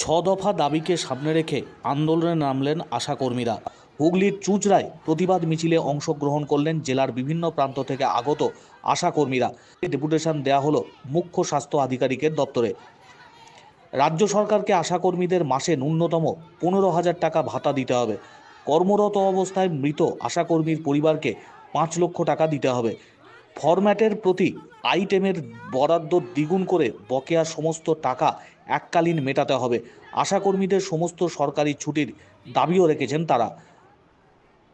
দফা দাবিকে সামনে রেখে আন্দোলনে নামলেন আশাকর্মীরা। হুগলির চুঁচড়ায় প্রতিবাদ মিছিলে অংশগ্রহণ করলেন জেলার বিভিন্ন প্রান্ত থেকে আগত আশাকর্মীরা। ডেপুটেশন দেওয়া হলো মুখ্য স্বাস্থ্য আধিকারিকের দপ্তরে। রাজ্য সরকারকে আশাকর্মীদের মাসে ন্যূনতম 15,000 টাকা ভাতা দিতে হবে। কর্মরত অবস্থায় মৃত আশাকর্মীর পরিবারকে 5 লক্ষ টাকা দিতে হবে। ফরম্যাটের প্রতি আইটেমের বরাদ্দ দ্বিগুণ করে বকেয়া সমস্ত টাকা এককালীন মেটাতে হবে। আশাকর্মীদের সমস্ত সরকারি ছুটির দাবিও রেখেছেন তারা।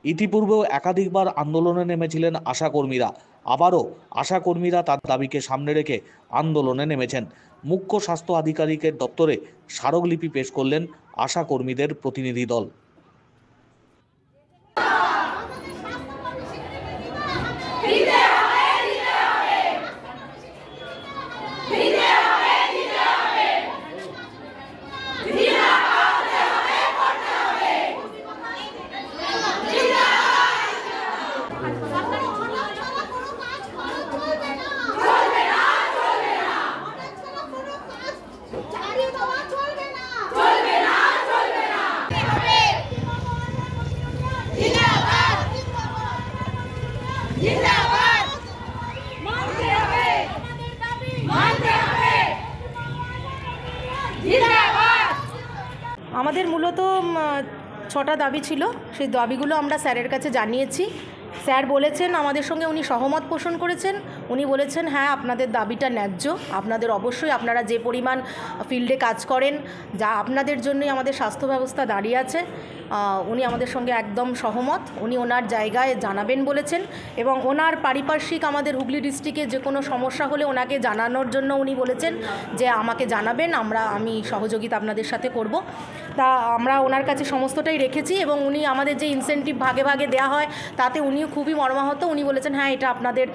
ইতিপূর্বেও একাধিকবার আন্দোলনে নেমেছিলেন আশাকর্মীরা। আবারও আশাকর্মীরা তার দাবিকে সামনে রেখে আন্দোলনে নেমেছেন। মুখ্য স্বাস্থ্য আধিকারিকের দপ্তরে স্মারকলিপি পেশ করলেন আশাকর্মীদের প্রতিনিধি দল। আমাদের মূলত 6টা দাবি ছিল। সেই দাবিগুলো আমরা স্যারের কাছে জানিয়েছি। স্যার বলেছেন, আমাদের সঙ্গে উনি সহমত পোষণ করেছেন। উনি বলেছেন, হ্যাঁ, আপনাদের দাবিটা ন্যায্য, আপনাদের অবশ্যই আপনারা যে পরিমাণ ফিল্ডে কাজ করেন, যা আপনাদের জন্যই আমাদের স্বাস্থ্য ব্যবস্থা দাঁড়িয়ে আছে। উনি আমাদের সঙ্গে একদম সহমত। উনি ওনার জায়গায় জানাবেন বলেছেন এবং ওনার পারিপার্শ্বিক আমাদের হুগলি ডিস্ট্রিক্টে যে কোনো সমস্যা হলে ওনাকে জানানোর জন্য উনি বলেছেন যে আমাকে জানাবেন, আমি সহযোগিতা আপনাদের সাথে করব। তা আমরা ওনার কাছে সমস্তটাই রেখেছি এবং উনি আমাদের যে ইনসেনটিভ ভাগে ভাগে দেওয়া হয় তাতে উনিও খুবই মর্মাহত। উনি বলেছেন, হ্যাঁ, এটা আপনাদের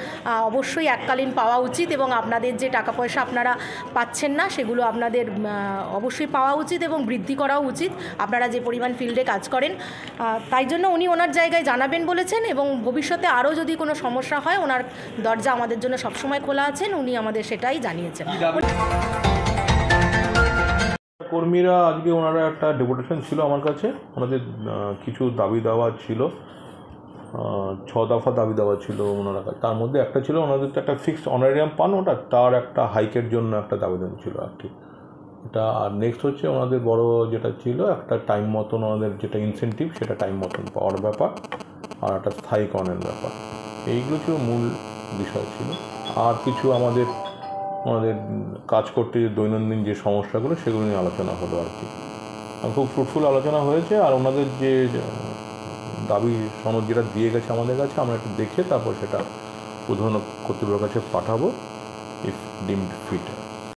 অবশ্যই এককালীন পাওয়া উচিত এবং আপনাদের যে টাকা পয়সা আপনারা পাচ্ছেন না সেগুলো আপনাদের অবশ্যই পাওয়া উচিত এবং বৃদ্ধি করাও উচিত, আপনারা যে পরিমাণ ফিল্ডে কাজ করেন। তাই জন্য উনি ওনার জায়গায় জানাবেন বলেছেন এবং ভবিষ্যতে আরও যদি কোনো সমস্যা হয় ওনার দরজা আমাদের জন্য সবসময় খোলা আছেন, উনি আমাদের সেটাই জানিয়েছেন। কর্মীরা আজকে ওনারা একটা ডেপুটেশন ছিল আমার কাছে, ওনাদের কিছু দাবি দেওয়া ছিল, 6 দফা দাবি দেওয়া ছিল ওনারা। তার মধ্যে একটা ছিল ওনাদের তো একটা ফিক্সড অনারিয়াম পান, ওটা তার একটা হাইকের জন্য একটা দাবিদান ছিল আর কি এটা। আর নেক্সট হচ্ছে ওনাদের বড় যেটা ছিল একটা টাইম মতন ওনাদের যেটা ইনসেন্টিভ সেটা টাইম মতন পাওয়ার ব্যাপার, আর একটা স্থায়ীকরণের ব্যাপার। এইগুলো ছিল মূল বিষয় ছিল। আর কিছু ওনাদের কাজ করতে দৈনন্দিন যে সমস্যাগুলো সেগুলো নিয়ে আলোচনা হলো আর কি। খুব ফ্রুটফুল আলোচনা হয়েছে। আর ওনাদের যে দাবি সনদ যেটা দিয়ে গেছে আমাদের কাছে, আমরা একটু দেখে তারপর সেটা ঊর্ধ্বতন কর্তৃপক্ষের কাছে পাঠাবো ইফ ডিমড ফিট।